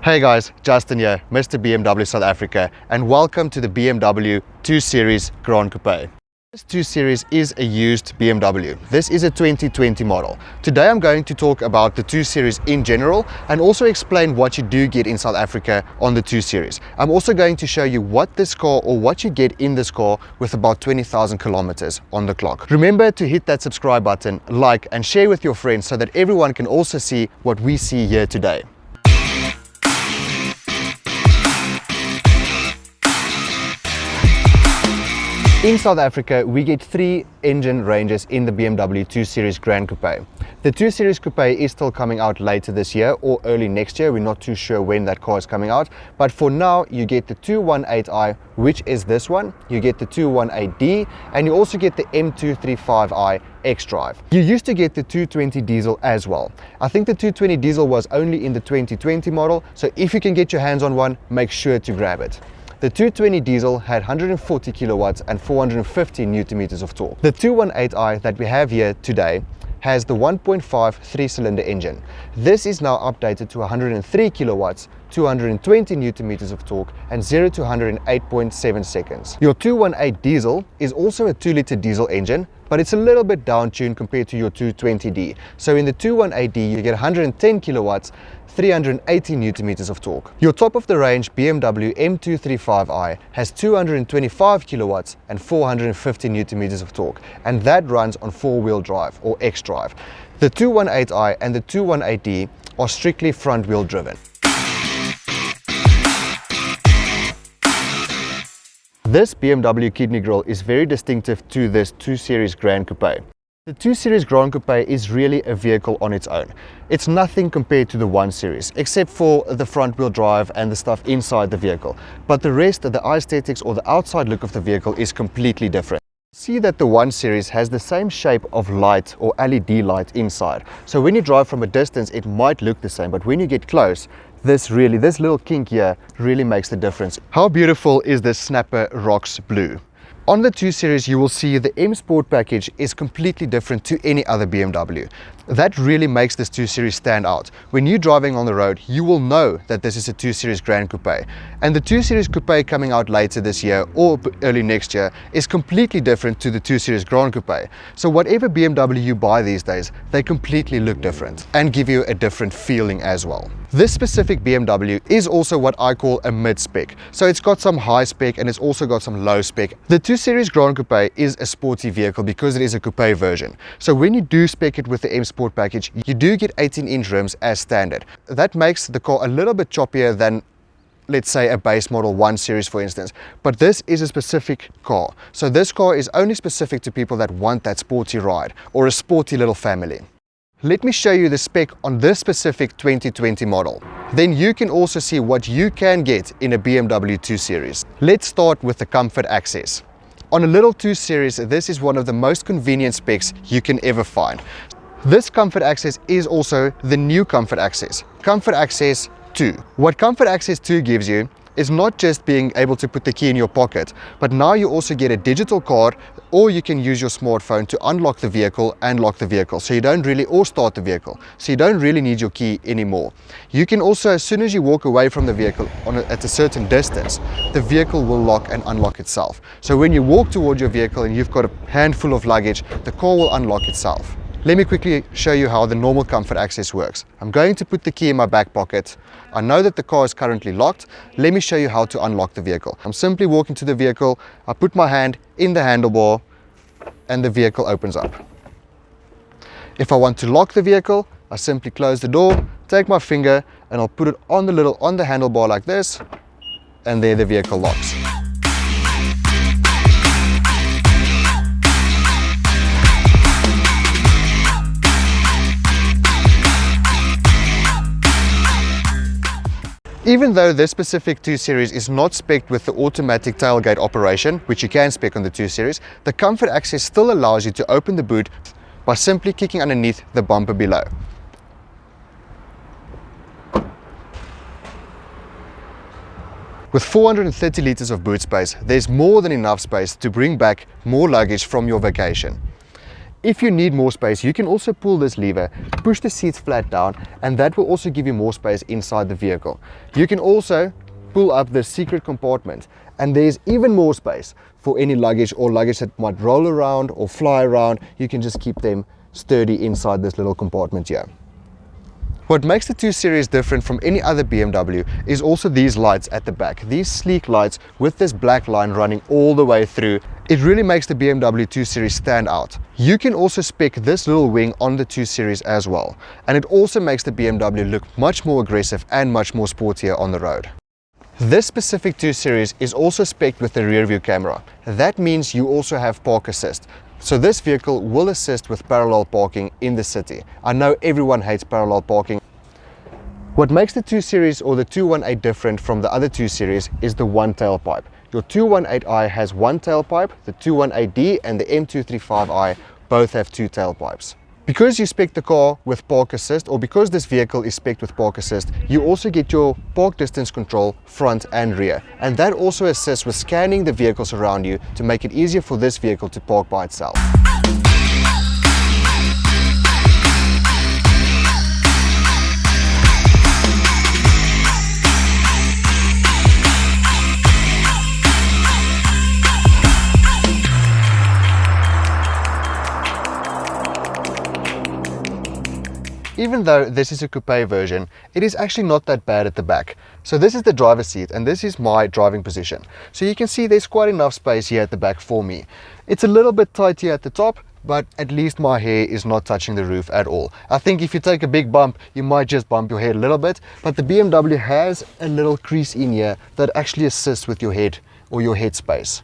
Hey guys, Justin here, Mr. BMW South Africa, and welcome to the BMW 2 Series Gran Coupe. This 2 Series is a used BMW. This is a 2020 model. Today I'm going to talk about the 2 Series in general and also explain what you do get in South Africa on the 2 Series. I'm also going to show you what this car or what you get in this car with about 20,000 kilometers on the clock. Remember to hit that subscribe button, like and share with your friends so that everyone can also see what we see here today. In South Africa, we get 3 engine ranges in the BMW 2 Series Gran Coupe. The 2 Series Coupe is still coming out later this year or early next year. We're not too sure when that car is coming out. But for now, you get the 218i, which is this one. You get the 218D, and you also get the M235i X-Drive. You used to get the 220 diesel as well. I think the 220 diesel was only in the 2020 model, so if you can get your hands on one, make sure to grab it. The 220 diesel had 140 kilowatts and 450 newton meters of torque. The 218i that we have here today has the 1.5 3-cylinder engine. This is now updated to 103 kilowatts, 220 newton meters of torque, and 0 to 100 in 8.7 seconds. Your 218 diesel is also a 2-liter diesel engine, but it's a little bit down-tuned compared to your 220D. So in the 218D, you get 110 kilowatts, 380 newton meters of torque. Your top-of-the-range BMW M235i has 225 kilowatts and 450 newton meters of torque, and that runs on 4-wheel drive or X-Drive. The 218i and the 218D are strictly front-wheel driven. This BMW kidney grille is very distinctive to this 2 Series Gran Coupe. The 2 Series Gran Coupe is really a vehicle on its own. It's nothing compared to the 1 Series, except for the front wheel drive and the stuff inside the vehicle. But the rest of the aesthetics or the outside look of the vehicle is completely different. See that the 1 Series has the same shape of light or LED light inside. So when you drive from a distance, it might look the same, but when you get close, this little kink here really makes the difference. How beautiful is this Snapper Rocks Blue? On the 2 Series, you will see the M-Sport package is completely different to any other BMW. That really makes this 2 Series stand out. When you're driving on the road, you will know that this is a 2 Series Gran Coupe. And the 2 Series Coupe coming out later this year or early next year is completely different to the 2 Series Gran Coupe. So whatever BMW you buy these days, they completely look different and give you a different feeling as well. This specific BMW is also what I call a mid-spec. So it's got some high spec and it's also got some low spec. The 2 Series Gran Coupe is a sporty vehicle because it is a coupe version. So when you do spec it with the M-Sport package, you do get 18-inch rims as standard. That makes the car a little bit choppier than, let's say, a base model 1 Series, for instance. But this is a specific car. So this car is only specific to people that want that sporty ride or a sporty little family. Let me show you the spec on this specific 2020 model. Then you can also see what you can get in a BMW 2 Series. Let's start with the comfort access. On a little 2 Series, this is one of the most convenient specs you can ever find. This comfort access is also the new comfort access, Comfort Access 2. What Comfort Access 2 gives you is not just being able to put the key in your pocket, but now you also get a digital card, or you can use your smartphone to unlock the vehicle and lock the vehicle. So you don't really, or start the vehicle. So you don't really need your key anymore. You can also, as soon as you walk away from the vehicle at a certain distance, the vehicle will lock and unlock itself. So when you walk towards your vehicle and you've got a handful of luggage, the car will unlock itself. Let me quickly show you how the normal comfort access works. I'm going to put the key in my back pocket. I know that the car is currently locked. Let me show you how to unlock the vehicle. I'm simply walking to the vehicle. I put my hand in the handlebar and the vehicle opens up. If I want to lock the vehicle, I simply close the door, take my finger, and I'll put it on the handlebar like this, and there the vehicle locks. Even though this specific 2 Series is not spec'd with the automatic tailgate operation, which you can spec on the 2 Series, the comfort access still allows you to open the boot by simply kicking underneath the bumper below. With 430 liters of boot space, there's more than enough space to bring back more luggage from your vacation. If you need more space, you can also pull this lever, push the seats flat down, and that will also give you more space inside the vehicle. You can also pull up the secret compartment, and there's even more space for any luggage or luggage that might roll around or fly around. You can just keep them sturdy inside this little compartment here. What makes the 2 Series different from any other BMW is also these lights at the back. These sleek lights with this black line running all the way through. It really makes the BMW 2 Series stand out. You can also spec this little wing on the 2 Series as well. And it also makes the BMW look much more aggressive and much more sportier on the road. This specific 2 Series is also spec'd with the rear view camera. That means you also have park assist. So this vehicle will assist with parallel parking in the city. I know everyone hates parallel parking. What makes the 2 Series or the 218 different from the other 2 Series is the one tailpipe. Your 218i has one tailpipe, the 218D and the M235i both have two tailpipes. Because you spec the car with park assist, or because this vehicle is spec'd with park assist, you also get your park distance control front and rear. And that also assists with scanning the vehicles around you to make it easier for this vehicle to park by itself. Even though this is a coupe version, it is actually not that bad at the back. So this is the driver's seat and this is my driving position. So you can see there's quite enough space here at the back for me. It's a little bit tight here at the top, but at least my hair is not touching the roof at all. I think if you take a big bump, you might just bump your head a little bit, but the BMW has a little crease in here that actually assists with your head or your head space.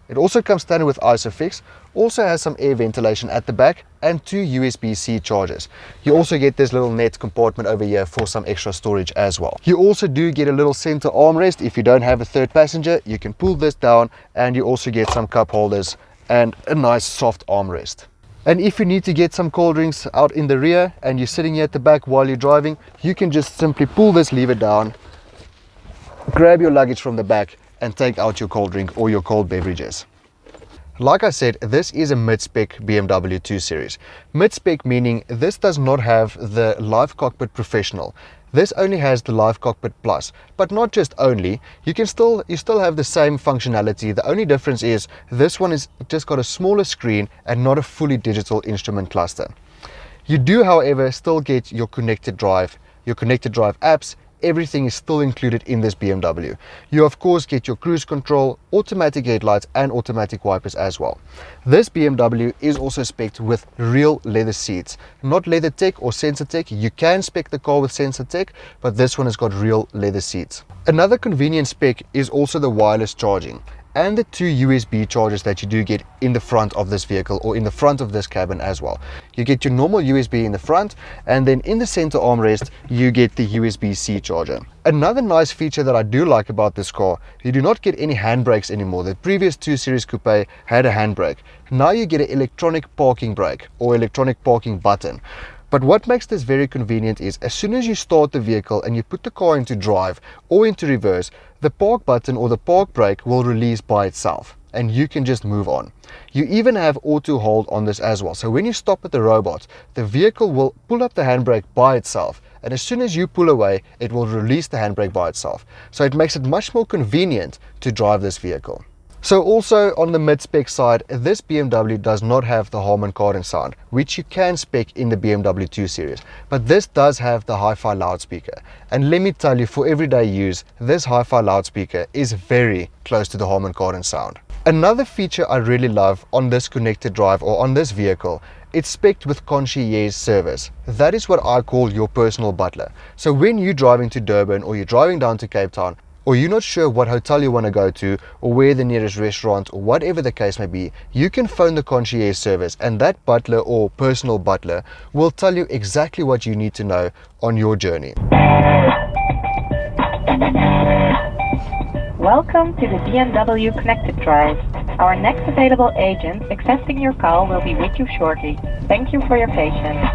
It also comes standard with ISOFIX, also has some air ventilation at the back and two USB-C chargers. You also get this little net compartment over here for some extra storage as well. You also do get a little center armrest. If you don't have a third passenger, you can pull this down, and you also get some cup holders and a nice soft armrest. And if you need to get some cold drinks out in the rear and you're sitting here at the back while you're driving, you can just simply pull this lever down, grab your luggage from the back and take out your cold drink or your cold beverages. Like I said, this is a mid-spec BMW 2 Series. Mid-spec meaning this does not have the Live Cockpit Professional. This only has the Live Cockpit Plus, but not just only. You still have the same functionality. The only difference is this one is just got a smaller screen and not a fully digital instrument cluster. You do, however, still get your connected drive apps. Everything is still included in this BMW. You of course get your cruise control, automatic headlights and automatic wipers as well. This BMW is also spec'd with real leather seats, not LeatherTech or SensorTech. You can spec the car with SensorTech, but this one has got real leather seats. Another convenient spec is also the wireless charging and the two USB chargers that you do get in the front of this vehicle or in the front of this cabin as well. You get your normal USB in the front, and then in the center armrest you get the USB-C charger. Another nice feature that I do like about this car, you do not get any handbrakes anymore. The previous 2 Series Coupe had a handbrake. Now you get an electronic parking brake or electronic parking button. But what makes this very convenient is as soon as you start the vehicle and you put the car into drive or into reverse, the park button or the park brake will release by itself and you can just move on. You even have auto hold on this as well. So when you stop at the robot, the vehicle will pull up the handbrake by itself, and as soon as you pull away, it will release the handbrake by itself. So it makes it much more convenient to drive this vehicle. So also on the mid-spec side, this BMW does not have the Harman Kardon sound, which you can spec in the BMW 2 Series. But this does have the hi-fi loudspeaker. And let me tell you, for everyday use, this hi-fi loudspeaker is very close to the Harman Kardon sound. Another feature I really love on this connected drive or on this vehicle, it's spec'd with concierge service. That is what I call your personal butler. So when you're driving to Durban or you're driving down to Cape Town, or you're not sure what hotel you want to go to or where the nearest restaurant or whatever the case may be, you can phone the concierge service and that butler or personal butler will tell you exactly what you need to know on your journey. Welcome to the BMW Connected Drive. Our next available agent accepting your call will be with you shortly. Thank you for your patience.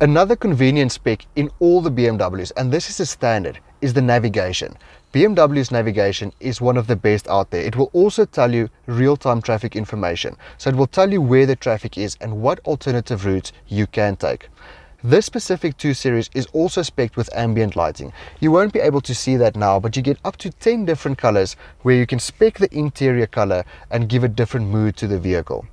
Another convenience spec in all the BMWs, and this is a standard, is the navigation. BMW's navigation is one of the best out there. It will also tell you real-time traffic information. So it will tell you where the traffic is and what alternative routes you can take. This specific 2 Series is also spec'd with ambient lighting. You won't be able to see that now, but you get up to 10 different colors where you can spec the interior color and give a different mood to the vehicle.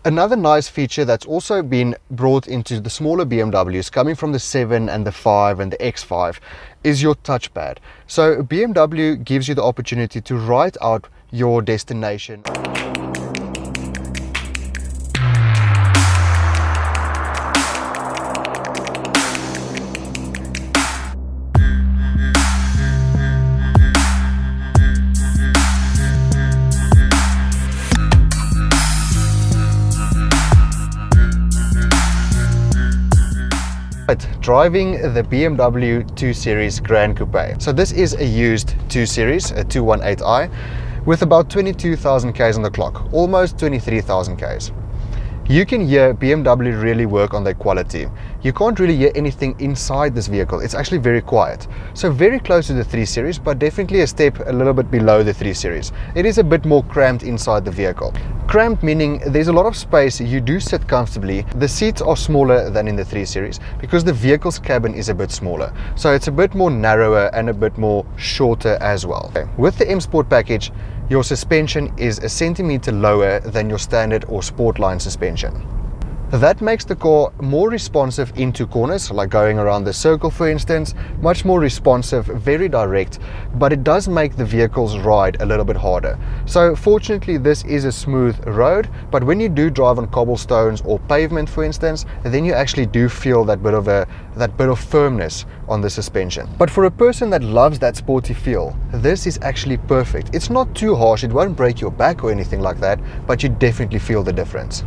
Another nice feature that's also been brought into the smaller BMWs coming from the 7 and the 5 and the X5 is your touchpad. So BMW gives you the opportunity to write out your destination. Driving the BMW 2 Series Gran Coupe. So this is a used 2 Series, a 218i, with about 22,000 Ks on the clock, almost 23,000 Ks. You can hear BMW really work on their quality. You can't really hear anything inside this vehicle. It's actually very quiet. So very close to the 3 Series, but definitely a step a little bit below the 3 Series. It is a bit more cramped inside the vehicle. Cramped meaning there's a lot of space, you do sit comfortably. The seats are smaller than in the 3 Series because the vehicle's cabin is a bit smaller. So it's a bit more narrower and a bit more shorter as well. With the M-Sport package, your suspension is a centimeter lower than your standard or Sportline suspension. That makes the car more responsive into corners, like going around the circle for instance, much more responsive, very direct, but it does make the vehicle's ride a little bit harder. So fortunately this is a smooth road, but when you do drive on cobblestones or pavement for instance, then you actually do feel that bit of firmness on the suspension. But for a person that loves that sporty feel, this is actually perfect. It's not too harsh, it won't break your back or anything like that, but you definitely feel the difference.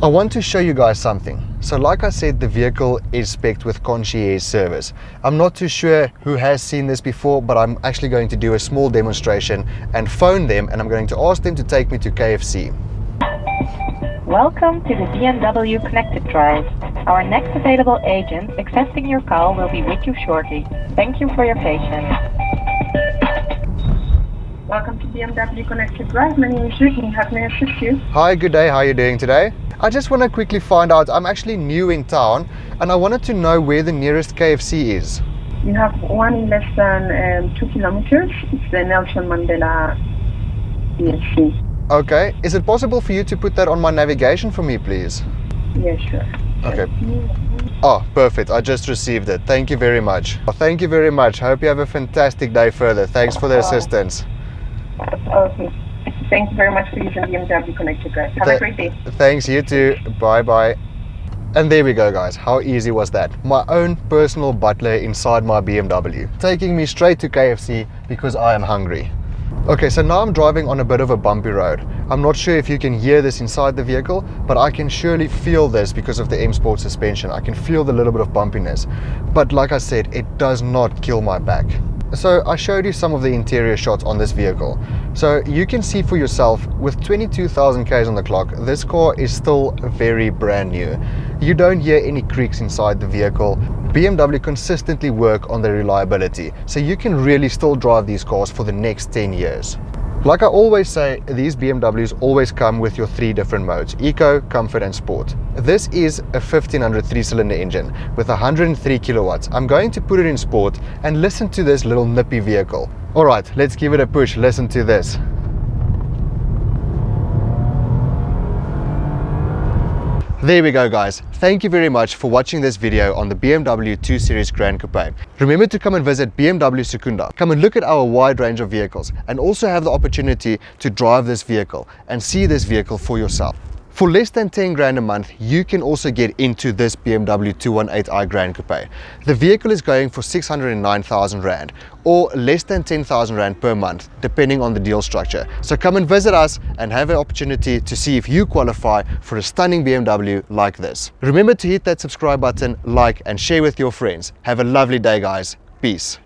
I want to show you guys something. So like I said, the vehicle is spec'd with concierge service. I'm not too sure who has seen this before, but I'm actually going to do a small demonstration and phone them, and I'm going to ask them to take me to KFC. Welcome to the BMW Connected Drive. Our next available agent accessing your call will be with you shortly. Thank you for your patience. Welcome to BMW Connected Drive. My name is Ricky. How can I assist you? Hi, good day. How are you doing today? I just want to quickly find out, I'm actually new in town and I wanted to know where the nearest KFC is. You have one in less than 2 kilometers. It's the Nelson Mandela KFC. Okay. Is it possible for you to put that on my navigation for me, please? Yeah, sure. Okay. Oh, perfect. I just received it. Thank you very much. Thank you very much. Hope you have a fantastic day further. Thanks for the assistance. Okay. Thank you very much for using BMW Connected Drive. Have a great day. Thanks, you too. Bye-bye. And there we go, guys. How easy was that? My own personal butler inside my BMW, taking me straight to KFC because I am hungry. Okay, so now I'm driving on a bit of a bumpy road. I'm not sure if you can hear this inside the vehicle, but I can surely feel this because of the M-Sport suspension. I can feel the little bit of bumpiness. But like I said, it does not kill my back. So I showed you some of the interior shots on this vehicle. So you can see for yourself, with 22,000 Ks on the clock, this car is still very brand new. You don't hear any creaks inside the vehicle. BMW consistently work on their reliability, so you can really still drive these cars for the next 10 years. Like I always say, these BMWs always come with your 3 different modes: Eco, Comfort and Sport. This is a 1500 3-cylinder engine with 103 kilowatts. I'm going to put it in Sport and listen to this little nippy vehicle. Alright, let's give it a push. Listen to this. There we go, guys. Thank you very much for watching this video on the BMW 2 Series Gran Coupe. Remember to come and visit BMW Secunda. Come and look at our wide range of vehicles and also have the opportunity to drive this vehicle and see this vehicle for yourself. For less than 10 grand a month, you can also get into this BMW 218i Gran Coupe. The vehicle is going for 609,000 Rand or less than 10,000 Rand per month, depending on the deal structure. So come and visit us and have an opportunity to see if you qualify for a stunning BMW like this. Remember to hit that subscribe button, like and share with your friends. Have a lovely day, guys. Peace.